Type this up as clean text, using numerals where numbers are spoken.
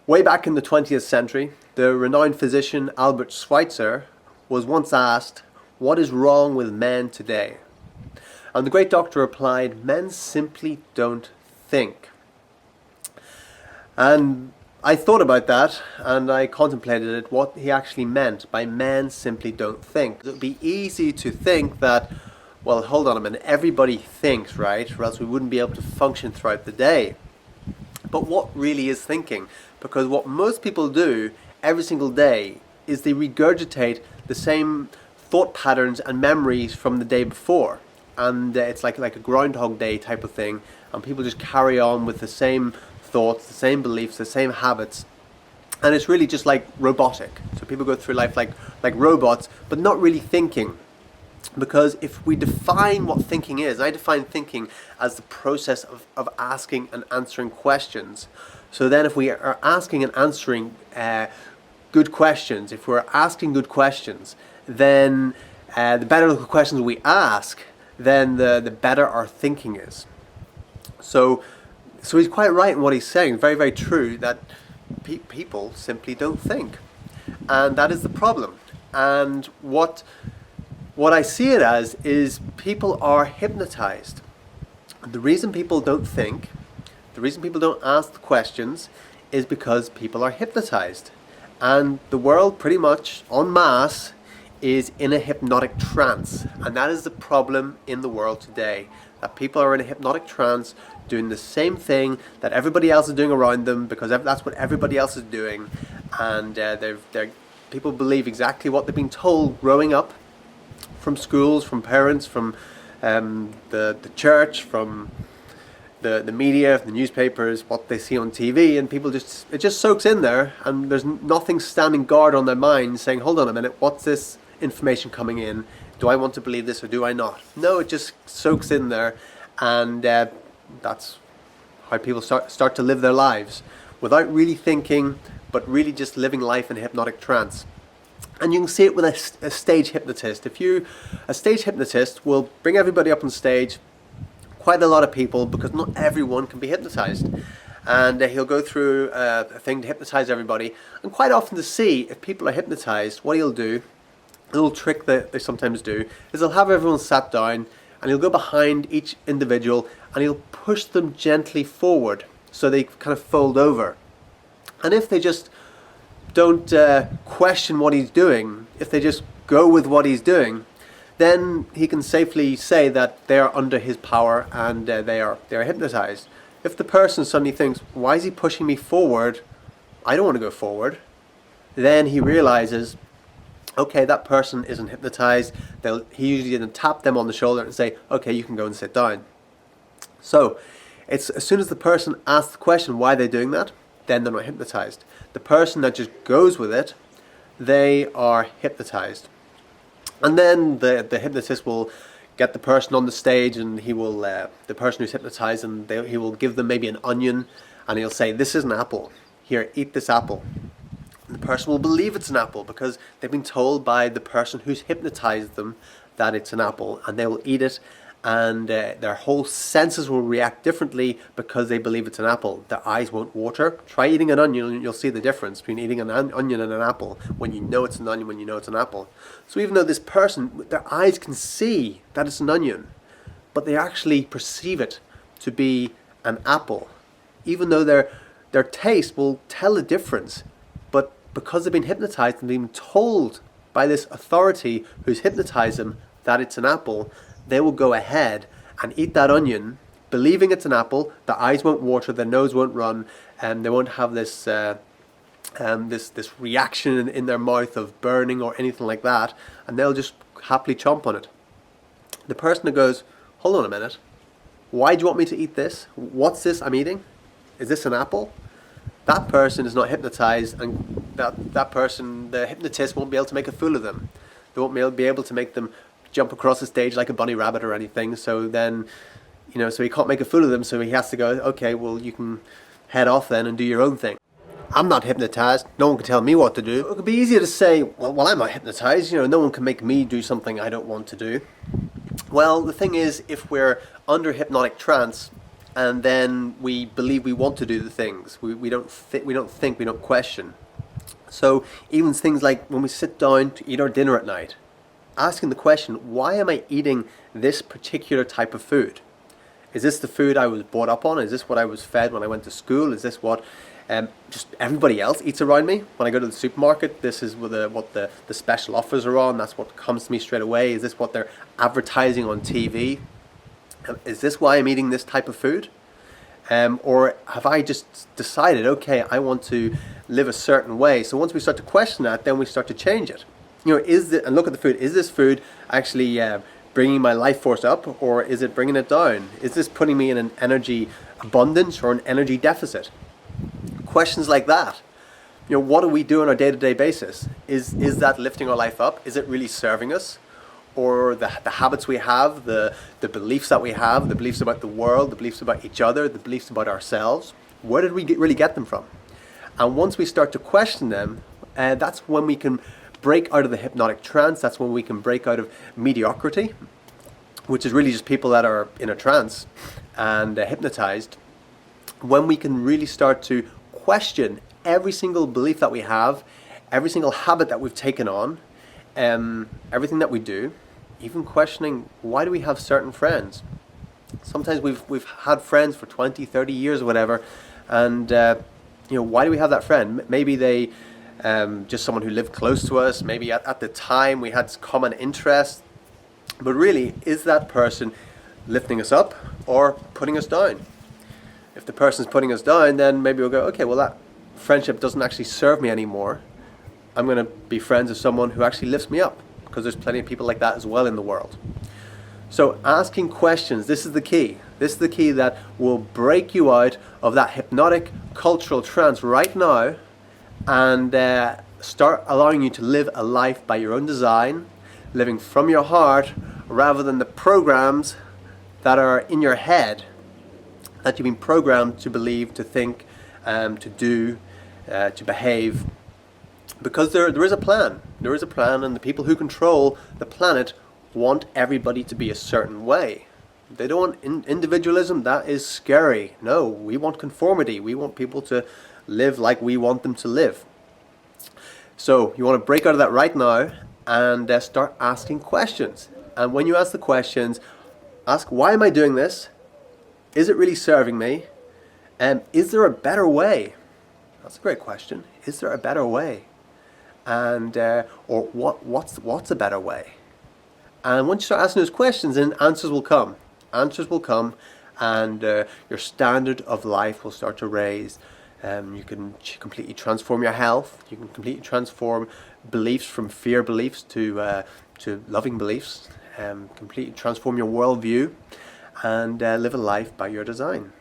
Way back in the 20th century, the renowned physician Albert Schweitzer was once asked, "What is wrong with men today?" And the great doctor replied, "Men simply don't think." And I thought about that and I contemplated it, what he actually meant by men simply don't think. It would be easy to think that, well, hold on a minute, everybody thinks, right? Or else we wouldn't be able to function throughout the day. But what really is thinking? Because what most people do every single day is they regurgitate the same thought patterns and memories from the day before. And it's like a Groundhog Day type of thing. And people just carry on with the same thoughts, the same beliefs, the same habits. And it's really just like robotic. So people go through life like robots, but not really thinking. Because if we define what thinking is, I define thinking as the process of asking and answering questions. So then if we are asking and answering good questions, if we're asking good questions, then the better the questions we ask, then the better our thinking is. So he's quite right in what he's saying, very, very true, that people simply don't think. And that is the problem. And what I see it as is people are hypnotized. The reason people don't think, the reason people don't ask the questions is because people are hypnotized. And the world pretty much en masse is in a hypnotic trance. And that is the problem in the world today. That people are in a hypnotic trance doing the same thing that everybody else is doing around them because that's what everybody else is doing. And people believe exactly what they've been told growing up from schools, from parents, from the church, from the media, the newspapers, what they see on TV, and people it just soaks in there, and there's nothing standing guard on their mind saying, hold on a minute, what's this information coming in? Do I want to believe this or do I not? No, it just soaks in there, and that's how people start to live their lives without really thinking, but really just living life in a hypnotic trance. And you can see it with a stage hypnotist. A stage hypnotist will bring everybody up on stage, quite a lot of people, because not everyone can be hypnotized. And he'll go through a thing to hypnotize everybody. And quite often to see if people are hypnotized, what he'll do, a little trick that they sometimes do, is he'll have everyone sat down and he'll go behind each individual and he'll push them gently forward so they kind of fold over. And if they just don't question what he's doing, if they just go with what he's doing, then he can safely say that they are under his power and they are hypnotized. If the person suddenly thinks, why is he pushing me forward? I don't want to go forward. Then he realizes, okay, that person isn't hypnotized. He usually then tap them on the shoulder and say, okay, you can go and sit down. So it's as soon as the person asks the question why they're doing that, then they're not hypnotized. The person that just goes with it, they are hypnotized. And then the hypnotist will get the person on the stage, and he will the person who's hypnotized, and he will give them maybe an onion, and he'll say, this is an apple. Here, eat this apple. And the person will believe it's an apple because they've been told by the person who's hypnotized them that it's an apple, and they will eat it, and their whole senses will react differently because they believe it's an apple. Their eyes won't water. Try eating an onion and you'll see the difference between eating an onion and an apple when you know it's an onion, when you know it's an apple. So even though this person, their eyes can see that it's an onion, but they actually perceive it to be an apple, even though their taste will tell the difference. But because they've been hypnotized and been told by this authority who's hypnotized them that it's an apple, they will go ahead and eat that onion, believing it's an apple. Their eyes won't water, their nose won't run, and they won't have this this reaction in their mouth of burning or anything like that, and they'll just happily chomp on it. The person that goes, hold on a minute, why do you want me to eat this? What's this I'm eating? Is this an apple? That person is not hypnotized, and that person, the hypnotist, won't be able to make a fool of them. They won't be able to make them jump across the stage like a bunny rabbit or anything. So then, so he can't make a fool of them, so he has to go, okay, well, you can head off then and do your own thing. I'm not hypnotized. No one can tell me what to do. It could be easier to say, well, I'm not hypnotized. No one can make me do something I don't want to do. Well, the thing is, if we're under hypnotic trance and then we believe we want to do the things. We don't think, we don't question. So even things like when we sit down to eat our dinner at night, asking the question, why am I eating this particular type of food? Is this the food I was brought up on? Is this what I was fed when I went to school? Is this what just everybody else eats around me? When I go to the supermarket, this is what the special offers are on. That's what comes to me straight away. Is this what they're advertising on TV? Is this why I'm eating this type of food? Or have I just decided, okay, I want to live a certain way? So once we start to question that, then we start to change it. You know, and look at the food. Is this food actually bringing my life force up, or is it bringing it down? Is this putting me in an energy abundance or an energy deficit? Questions like that. You know, what do we do on a day-to-day basis? Is that lifting our life up? Is it really serving us? Or the habits we have, the beliefs that we have, the beliefs about the world, the beliefs about each other, the beliefs about ourselves, where did we really get them from? And once we start to question them, that's when we can break out of the hypnotic trance. That's when we can break out of mediocrity, which is really just people that are in a trance and hypnotized. When we can really start to question every single belief that we have, every single habit that we've taken on, everything that we do, even questioning, why do we have certain friends? Sometimes we've had friends for 20, 30 years or whatever, and why do we have that friend? Maybe they just someone who lived close to us. Maybe at the time we had common interests, but really, is that person lifting us up or putting us down? If the person's putting us down, then maybe we'll go, okay, well, that friendship doesn't actually serve me anymore. I'm going to be friends with someone who actually lifts me up, because there's plenty of people like that as well in the world. So asking questions, this is the key. This is the key that will break you out of that hypnotic cultural trance right now, and start allowing you to live a life by your own design, living from your heart rather than the programs that are in your head that you've been programmed to believe, to think, to do, to behave. Because there is a plan. There is a plan, and the people who control the planet want everybody to be a certain way. They don't want individualism. That is scary. No, we want conformity. We want people to live like we want them to live. So you want to break out of that right now and start asking questions. And when you ask the questions, ask, why am I doing this? Is it really serving me? Is there a better way? That's a great question. Is there a better way? And or what's a better way? And once you start asking those questions, then answers will come. Answers will come, and your standard of life will start to raise. You can completely transform your health. You can completely transform beliefs from fear beliefs to loving beliefs. Completely transform your worldview, and live a life by your design.